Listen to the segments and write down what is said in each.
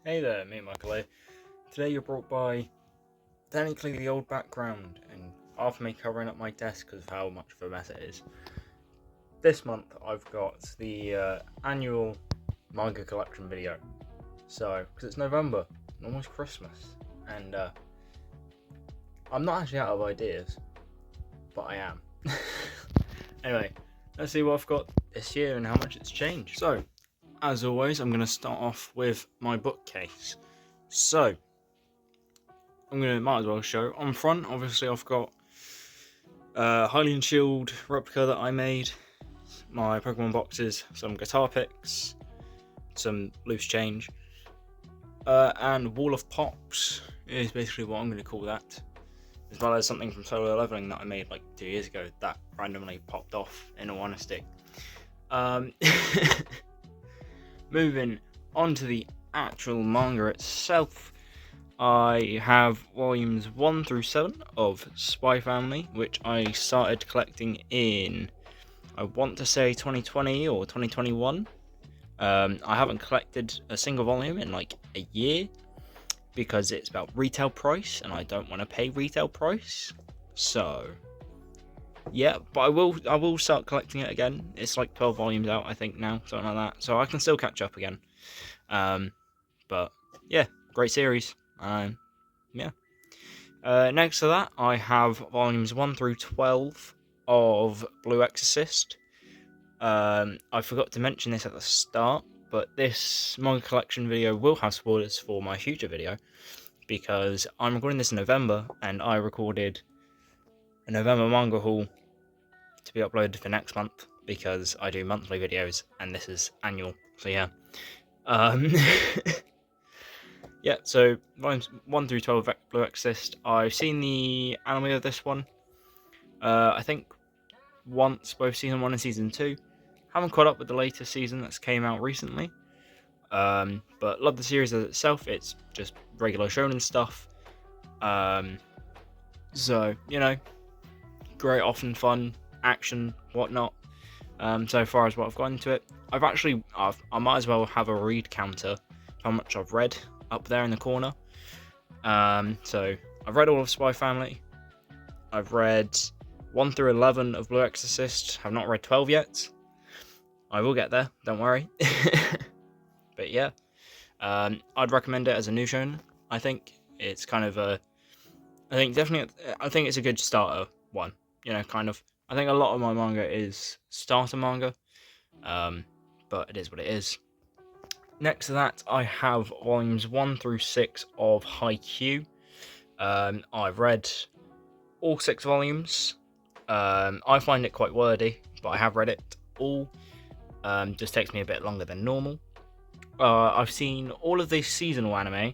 Hey there, me Michael A. Today you're brought by technically the old background and half me covering up my desk because of how much of a mess it is. This month I've got the annual manga collection video. So, because it's November, almost Christmas, and I'm not actually out of ideas, but I am. Anyway, let's see what I've got this year and how much it's changed. So, as always, I'm going to start off with my bookcase. So, might as well show. On front, obviously, I've got Hylian Shield replica that I made, my Pokemon boxes, some guitar picks, some loose change, and Wall of Pops is basically what I'm going to call that. As well as something from Solo Leveling that I made like 2 years ago that randomly popped off, in all honesty. Moving on to the actual manga itself, I have volumes 1 through 7 of Spy Family, which I started collecting in, I want to say 2020 or 2021. I haven't collected a single volume in like a year because it's about retail price and I don't want to pay retail price. So, yeah, but I will start collecting it again. It's like 12 volumes out, I think, now, something like that. So I can still catch up again. But yeah, great series. Yeah. Next to that, I have volumes 1 through 12 of Blue Exorcist. I forgot to mention this at the start, but this manga collection video will have spoilers for my future video, because I'm recording this in November, and I recorded a November manga haul to be uploaded for next month, because I do monthly videos, and this is annual, so yeah. Yeah, so volumes 1 through 12 of Blue Exorcist. I've seen the anime of this one, I think once, both season 1 and season 2. Haven't caught up with the latest season that's came out recently, but love the series as itself. It's just regular shonen stuff. So, you know, great, often fun, action, whatnot. So far as what I've got into it, I might as well have a read counter how much I've read up there in the corner. So I've read all of Spy Family. I've read 1 through 11 of Blue Exorcist. Have not read 12 yet. I will get there, don't worry. But yeah, I'd recommend it as a new shonen. I think it's kind of I think it's a good starter one. You know, kind of. I think a lot of my manga is starter manga, but it is what it is. Next to that, I have volumes 1 through 6 of Haikyuu. I've read all 6 volumes. I find it quite wordy, but I have read it all. Just takes me a bit longer than normal. I've seen all of the seasonal anime.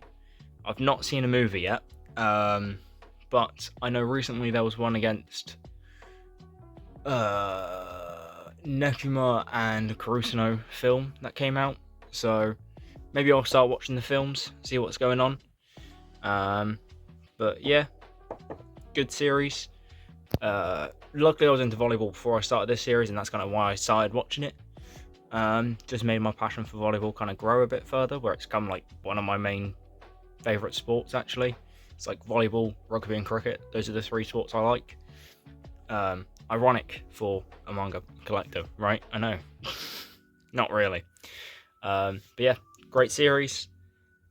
I've not seen a movie yet, but I know recently there was one against Nekuma and Kurusuno film that came out, so maybe I'll start watching the films, see what's going on. But yeah, good series. Luckily I was into volleyball before I started this series, and that's kind of why I started watching it. Just made my passion for volleyball kind of grow a bit further, where it's become like one of my main favourite sports actually. It's like volleyball, rugby and cricket. Those are the 3 sports I like. Ironic for a manga collector, right? I know. Not really. But yeah, great series.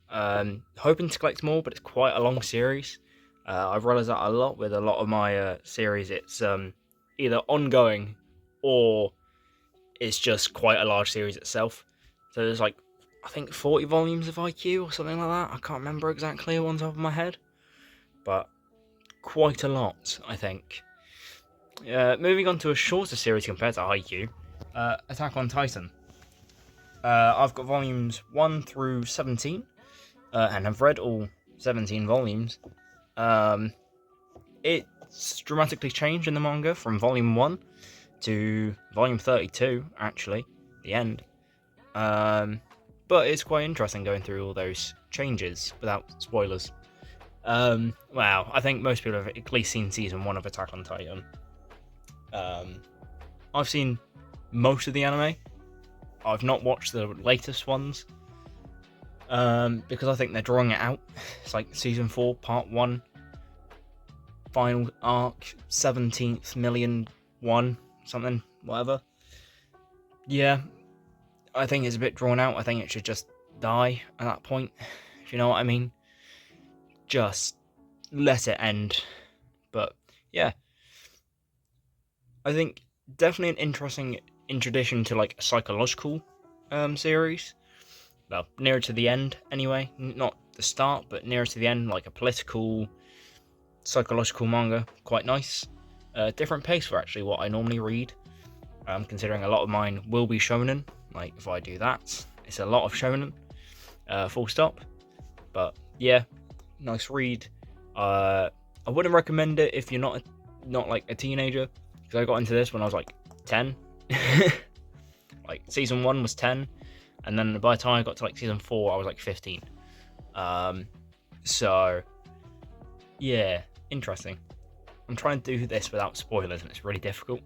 Hoping to collect more, but it's quite a long series. I've realised that a lot with a lot of my series. It's either ongoing or it's just quite a large series itself. So there's like, I think 40 volumes of Haikyuu or something like that. I can't remember exactly on top of my head, but quite a lot, I think. Moving on to a shorter series compared to Haikyuu, Attack on Titan. I've got volumes 1 through 17, and I've read all 17 volumes. It's dramatically changed in the manga from volume 1 to volume 32, actually, the end. But it's quite interesting going through all those changes without spoilers. Wow, I think most people have at least seen season 1 of Attack on Titan. I've seen most of the anime. I've not watched the latest ones. because I think they're drawing it out. It's like season 4, part 1, final arc, 17th million one, something, whatever. Yeah, I think it's a bit drawn out. I think it should just die at that point, if you know what I mean. Just let it end. But yeah, I think definitely an interesting introduction to like a psychological series. Well, nearer to the end anyway, not the start, but nearer to the end, like a political, psychological manga. Quite nice. Different pace for actually what I normally read. Considering a lot of mine will be shonen. Like if I do that, it's a lot of shonen. Full stop. But yeah, nice read. I wouldn't recommend it if you're not like a teenager, because I got into this when I was like 10. Like season 1 was 10, and then by the time I got to like season 4, I was like 15. So yeah, interesting. I'm trying to do this without spoilers, and it's really difficult.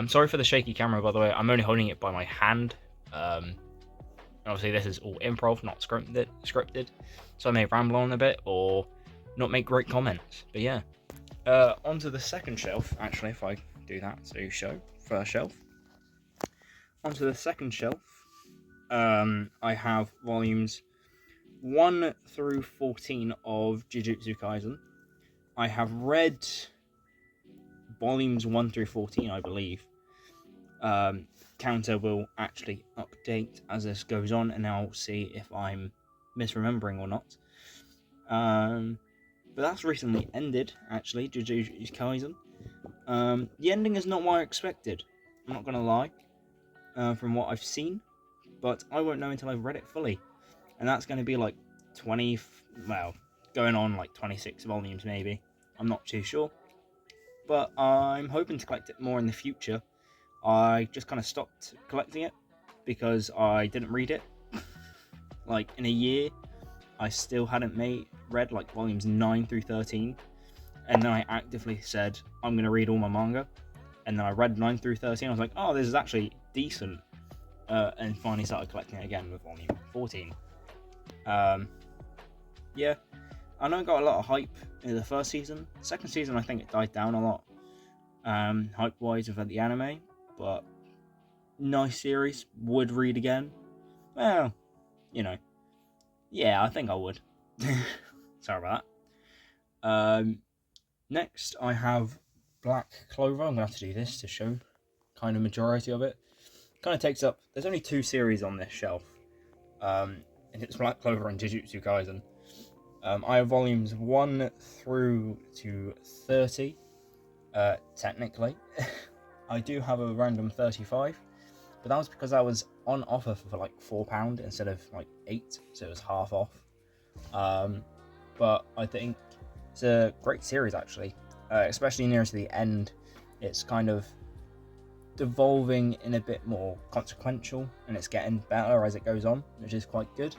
Sorry for the shaky camera, by the way. I'm only holding it by my hand. Obviously, this is all improv, not scripted, so I may ramble on a bit or not make great comments. But yeah, onto the second shelf. Actually, if I do that, so show first shelf. Onto the second shelf, I have volumes 1 through 14 of Jujutsu Kaisen. I have read volumes 1 through 14, I believe. Counter will actually update as this goes on, and I'll see if I'm misremembering or not. But that's recently ended, actually, Jujutsu Kaisen. The ending is not what I expected, I'm not gonna lie, from what I've seen, but I won't know until I've read it fully, and that's going to be like 20, well, going on like 26 volumes maybe, I'm not too sure, but I'm hoping to collect it more in the future. I just kind of stopped collecting it because I didn't read it. Like in a year, I still hadn't read like volumes 9 through 13, and then I actively said I'm going to read all my manga, and then I read 9 through 13. I was like, oh, this is actually decent, and finally started collecting it again with volume 14. Yeah, I know it got a lot of hype in the first season. Second season, I think it died down a lot, hype-wise with the anime, but nice series. Would read again. Well, you know, yeah, I think I would. Sorry about that. Next, I have Black Clover. I'm going to have to do this to show kind of majority of it. Kind of takes up, there's only 2 series on this shelf, and it's Black Clover and Jujutsu Kaisen. I have volumes 1 through to 30, technically. I do have a random 35, but that was because I was on offer for like £4 instead of like 8, so it was half off. But I think it's a great series actually, especially near to the end. It's kind of devolving in a bit more consequential, and it's getting better as it goes on, which is quite good.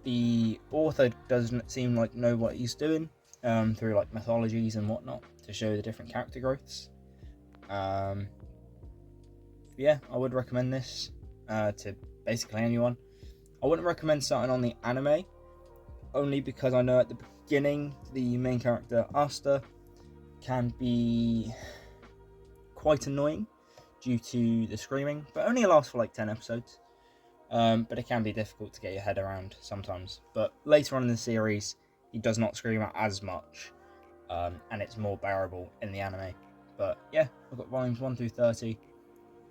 The author doesn't seem like know what he's doing, through like mythologies and whatnot to show the different character growths. Yeah, I would recommend this to basically anyone. I wouldn't recommend starting on the anime, only because I know at the beginning the main character Asta can be quite annoying due to the screaming, but only lasts for like 10 episodes. But it can be difficult to get your head around sometimes. But later on in the series, he does not scream out as much, and it's more bearable in the anime. But yeah, I've got volumes 1 through 30.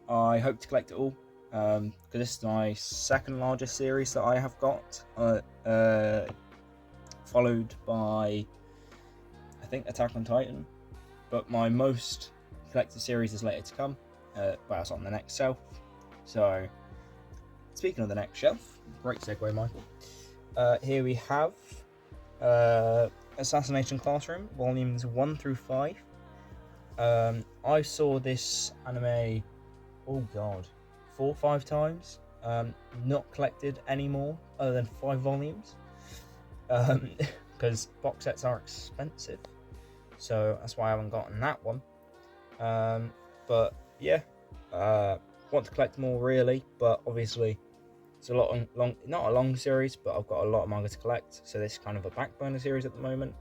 I hope to collect it all, because this is my second largest series that I have got, followed by, I think, Attack on Titan. But my most collected series is later to come. Well, it's on the next shelf. So, speaking of the next shelf, great segue, Michael. Here we have Assassination Classroom, volumes 1 through 5. I saw this anime, oh god, 4 or 5 times. Not collected anymore, other than 5 volumes. Because box sets are expensive. So that's why I haven't gotten that one. But yeah, want to collect more really, but obviously It's a lot of long, not a long series, but I've got a lot of manga to collect, so this is kind of a back burner series at the moment.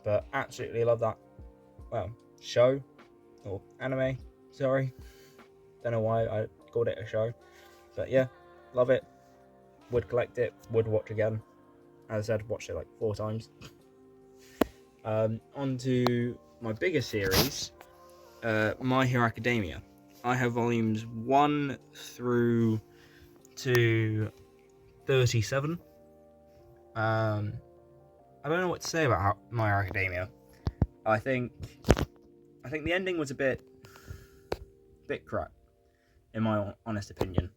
But absolutely love that, well, show or anime. Sorry, don't know why I called it a show, but yeah, love it. Would collect it. Would watch again. As I said, watched it like 4 times. On to my bigger series, My Hero Academia. I have volumes 1 through to 37. I don't know what to say about My Hero Academia. I think the ending was a bit crap, in my honest opinion.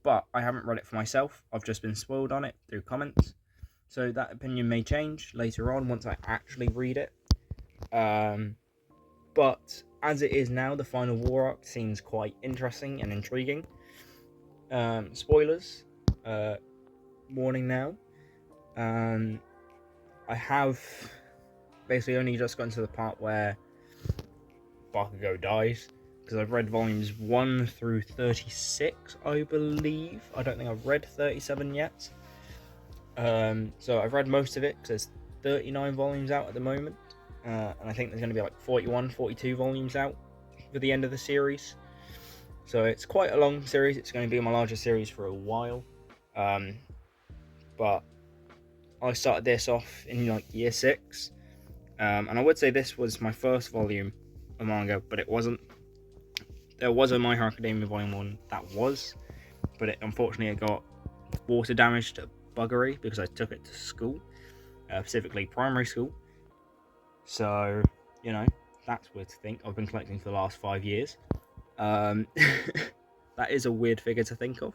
But I haven't read it for myself. I've just been spoiled on it through comments. So that opinion may change later on once I actually read it. But as it is now, the final war arc seems quite interesting and intriguing. Spoilers. Warning now. I have basically only just gotten to the part where Bakugo dies, because I've read volumes 1 through 36, I believe. I don't think I've read 37 yet. So I've read most of it, because there's 39 volumes out at the moment. And I think there's going to be like 41, 42 volumes out for the end of the series. So it's quite a long series. It's going to be my largest series for a while. But I started this off in like year 6. And I would say this was my first volume of manga, but it wasn't. There was a My Hero Academia Volume 1 that was, but unfortunately it got water damage to buggery because I took it to school, specifically primary school. So, you know, that's weird to think. I've been collecting for the last 5 years. That is a weird figure to think of.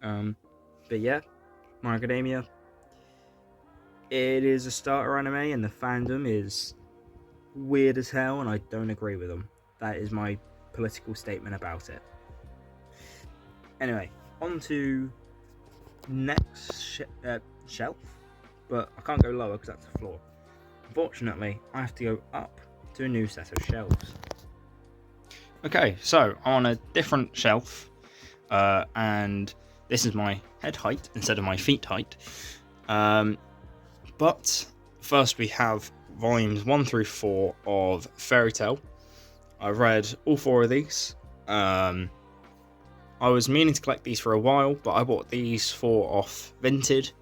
But yeah, My Hero Academia. It is a starter anime and the fandom is weird as hell, and I don't agree with them. That is my political statement about it. Anyway, on to next shelf, but I can't go lower because that's the floor. Unfortunately, I have to go up to a new set of shelves. Okay, so I'm on a different shelf, and this is my head height instead of my feet height. But first we have volumes 1 through 4 of Fairy Tail. I've read all 4 of these. I was meaning to collect these for a while, but I bought these 4 off Vinted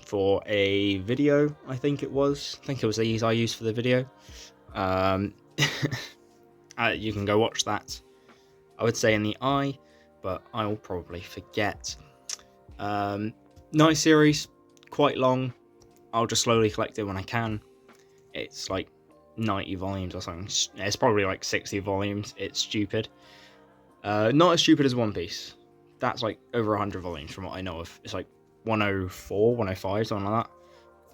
for a video, I think it was. I think it was these I used for the video. You can go watch that, I would say, in the eye, but I will probably forget. Nice series, quite long. I'll just slowly collect it when I can. It's like 90 volumes or something. It's probably like 60 volumes. It's stupid. Not as stupid as One Piece. That's like over 100 volumes from what I know of. It's like 104, 105, something like that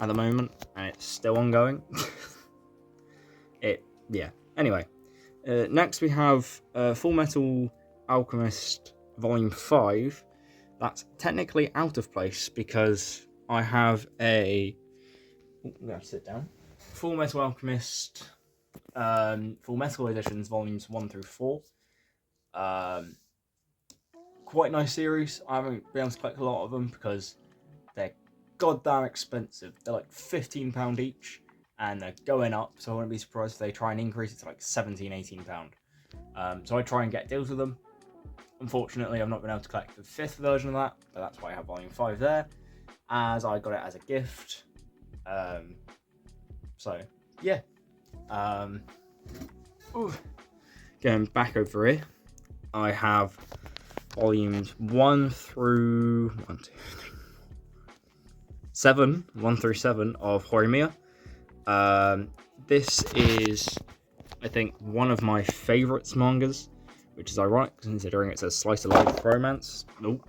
at the moment, and it's still ongoing. Yeah. Anyway, next we have Full Metal Alchemist Volume 5. That's technically out of place because I have a... I'm going to sit down. Full Metal Alchemist Full Metal Editions Volumes 1 through 4. Quite nice series. I haven't been able to collect a lot of them because they're goddamn expensive. They're like £15 each, and they're going up, so I wouldn't be surprised if they try and increase it to like £17, £18. So I try and get deals with them. Unfortunately, I've not been able to collect the 5th version of that, but that's why I have Volume 5 there, as I got it as a gift. So, yeah. Going back over here, I have volumes 1 through 7 of Horimiya. This is, I think, one of my favourites mangas, which is ironic considering it's a slice of life romance. Nope.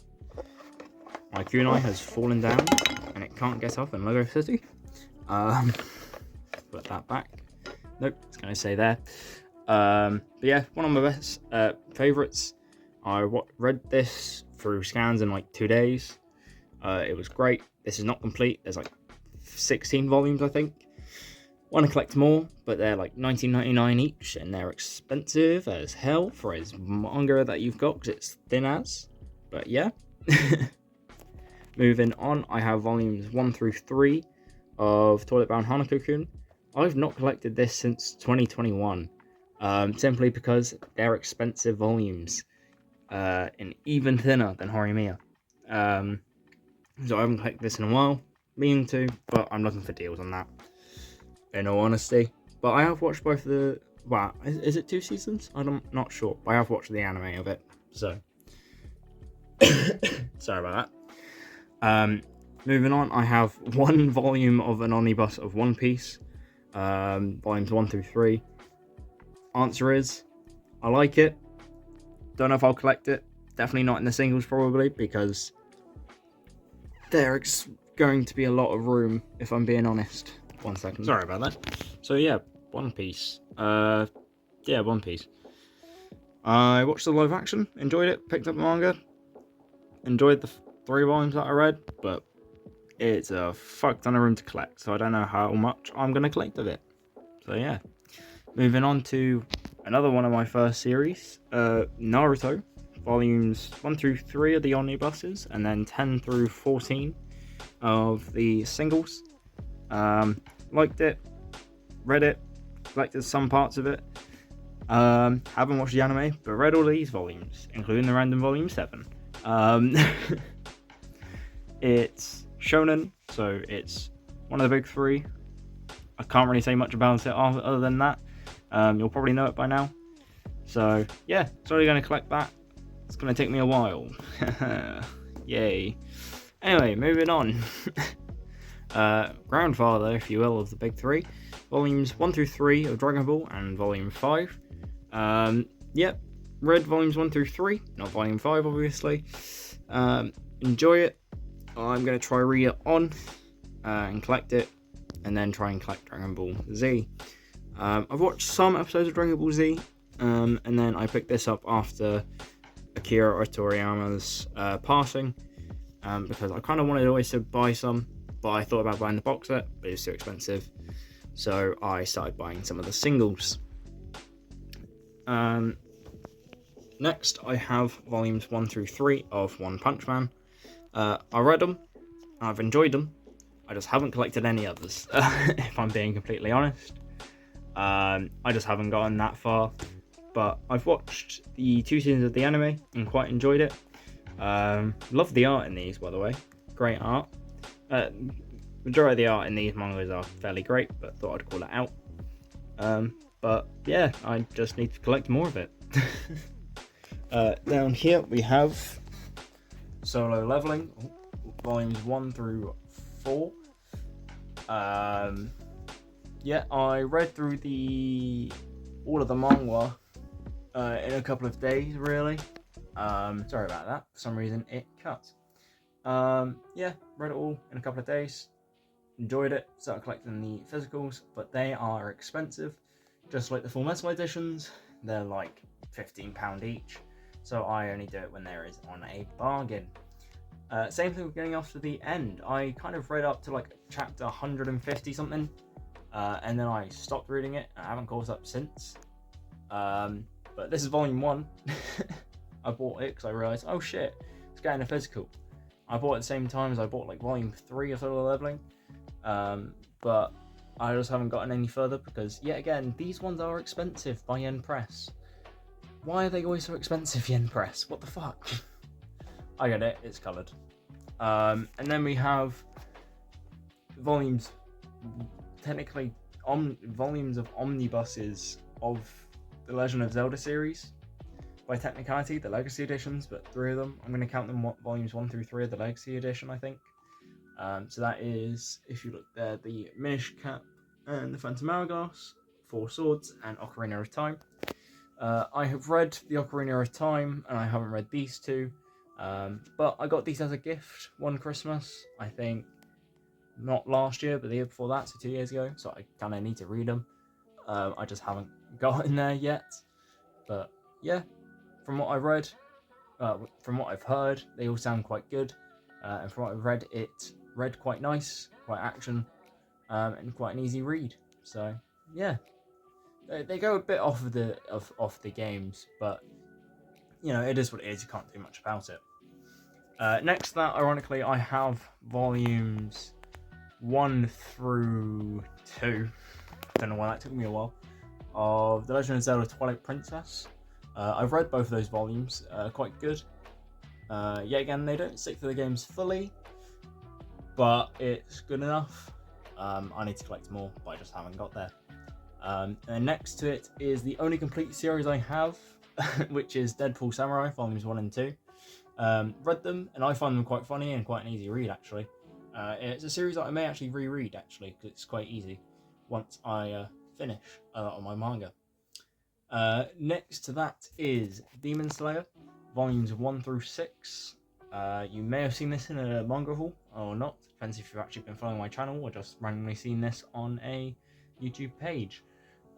My kunai has fallen down and it can't get up in Lego City. Put that back. Nope, it's going to stay there. But yeah, one of my best favourites. I read this through scans in like 2 days. It was great. This is not complete. There's like 16 volumes, I think. Want to collect more, but they're like $19.99 each, and they're expensive as hell for as manga that you've got because it's thin as. But yeah, Moving on, I have volumes 1 through 3 of Toilet Bound Hanako-kun. I've not collected this since 2021, simply because they're expensive volumes, and even thinner than Horimiya. So I haven't collected this in a while, meaning to, but I'm looking for deals on that, in all honesty. But I have watched both the, well, is it 2 seasons? I'm not sure, but I have watched the anime of it, so. Sorry about that. Moving on, I have 1 volume of an omnibus of One Piece, volumes 1 through 3. Answer is, I like it. Don't know if I'll collect it. Definitely not in the singles, probably, because there's going to be a lot of room, if I'm being honest. 1 second. Sorry about that. So yeah, One Piece. Yeah, One Piece. I watched the live action, enjoyed it, picked up the manga, enjoyed the 3 volumes that I read, but it's a fuck ton of room to collect, so I don't know how much I'm going to collect of it. So yeah. Moving on to another one of my first series, Naruto, volumes 1 through 3 of the omnibuses, and then 10 through 14 of the singles. Liked it, read it, collected some parts of it. Haven't watched the anime, but read all these volumes, including the random volume 7. It's shonen, so it's one of the big 3. I can't really say much about it other than that. You'll probably know it by now. So yeah, sorry going to collect that. It's going to take me a while. Yay. Anyway, moving on. Grandfather, if you will, of the big 3. Volumes 1 through 3 of Dragon Ball and volume 5. Yep, read volumes 1 through 3, not volume 5 obviously. Enjoy it. I'm going to try read it on and collect it, and then try and collect Dragon Ball Z. I've watched some episodes of Dragon Ball Z, and then I picked this up after Akira Toriyama's passing, because I kind of wanted always to buy some, but I thought about buying the box set, but it was too expensive, so I started buying some of the singles. Next, I have volumes 1 through 3 of One Punch Man. I read them, I've enjoyed them, I just haven't collected any others, if I'm being completely honest. I just haven't gotten that far, but I've watched the 2 seasons of the anime and quite enjoyed it. Love the art in these, by the way. Great art. Majority of the art in these mangas are fairly great, but thought I'd call it out. But yeah, I just need to collect more of it. Down here we have Solo Leveling, volumes 1 through 4. Yeah, I read through all of the manga in a couple of days, really. Sorry about that. For some reason, it cut. Yeah, read it all in a couple of days. Enjoyed it. Started collecting the physicals, but they are expensive. Just like the full metal editions, they're like £15 each. So I only do it when there is on a bargain. Same thing with getting off to the end. I kind of read up to like chapter 150 something, and then I stopped reading it. I haven't caught up since. But this is volume 1. I bought it because I realised, oh shit, it's getting a physical. I bought it at the same time as I bought like volume 3 of Solo Leveling. But I just haven't gotten any further because, yet again, these ones are expensive by Yen Press. Why are they always so expensive, Yen Press? What the fuck? I get it, it's coloured. And then we have volumes, technically volumes of omnibuses of the Legend of Zelda series. By technicality, the Legacy editions, but 3 of them. I'm going to count them volumes 1 through 3 of the Legacy edition, I think. So that is, if you look there, the Minish Cap and the Phantom Hourglass, 4 Swords, and Ocarina of Time. I have read the Ocarina of Time, and I haven't read these 2. But I got these as a gift one Christmas, I think. Not last year, but the year before that, so 2 years ago. So I kind of need to read them. I just haven't gotten there yet. But yeah, from what I've read, from what I've heard, they all sound quite good. And from what I've read, it read quite nice, quite action, and quite an easy read. So yeah, they go a bit off of the games, but you know, it is what it is. You can't do much about it. Next to that, ironically, I have volumes 1 through 2. Don't know why that took me a while. Of The Legend of Zelda Twilight Princess. I've read both of those volumes, quite good. Yet again, they don't stick to the games fully, but it's good enough. I need to collect more, but I just haven't got there. And next to it is the only complete series I have, which is Deadpool Samurai Volumes 1 and 2. Read them, and I find them quite funny and quite an easy read, actually. It's a series that I may actually reread, actually, because it's quite easy once I finish on my manga. Next to that is Demon Slayer, Volumes 1 through 6. You may have seen this in a manga haul, or not. Depends if you've actually been following my channel, or just randomly seen this on a YouTube page.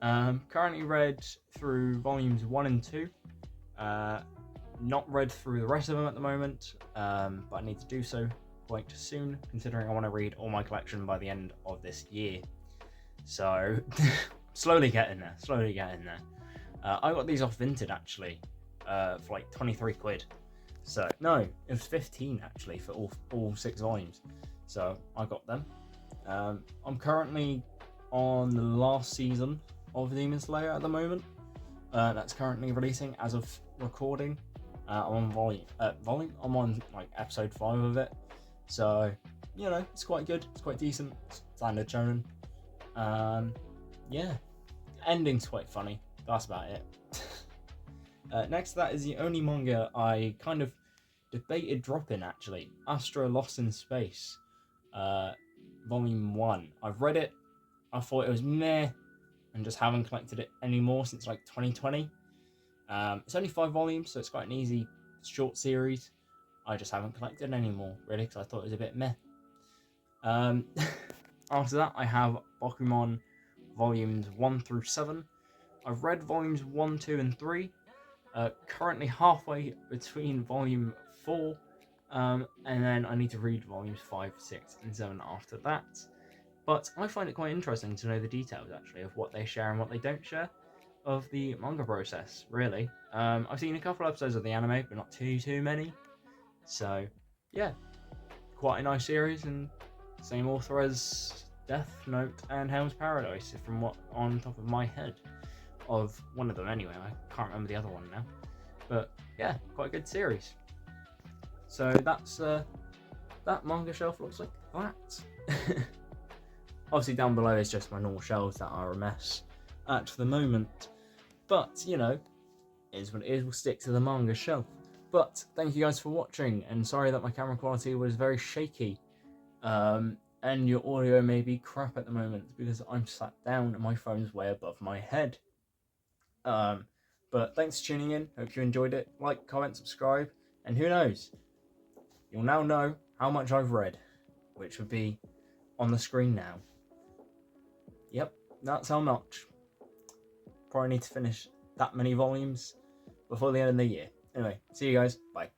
Currently read through Volumes 1 and 2. Not read through the rest of them at the moment, but I need to do so quite soon, considering I want to read all my collection by the end of this year. So, slowly getting there. I got these off Vinted, actually, for like 23 quid. So, no, it was 15 actually for all 6 volumes. So, I got them. I'm currently on the last season of Demon Slayer at the moment. That's currently releasing as of recording. I'm on I'm on like episode 5 of it. So, you know, it's quite good. It's quite decent. Standard shonen. Yeah. Ending's quite funny. That's about it. Next to that is the only manga I kind of debated dropping, actually. Astro Lost in Space. Volume 1. I've read it. I thought it was meh. And just haven't collected it anymore since like 2020. It's only 5 volumes, so it's quite an easy, short series. I just haven't collected it anymore, really, because I thought it was a bit meh. After that, I have Pokemon Volumes 1 through 7. I've read Volumes 1, 2, and 3. Currently halfway between Volume 4. And then I need to read Volumes 5, 6, and 7 after that. But I find it quite interesting to know the details, actually, of what they share and what they don't share of the manga process, really. I've seen a couple episodes of the anime, but not too many. So, yeah, quite a nice series, and same author as Death Note and Hell's Paradise, from what on top of my head, of one of them anyway. I can't remember the other one now, but yeah, quite a good series. So that's that manga shelf looks like that. Obviously down below is just my normal shelves that are a mess at the moment, but you know, it is what it is. We'll stick to the manga shelf. But thank you guys for watching, and sorry that my camera quality was very shaky, and your audio may be crap at the moment because I'm sat down and my phone's way above my head. But thanks for tuning in. Hope you enjoyed it. Like, comment, subscribe, and who knows, you'll now know how much I've read, which would be on the screen now. Yep, that's how much. Probably need to finish that many volumes before the end of the year. Anyway, see you guys. Bye.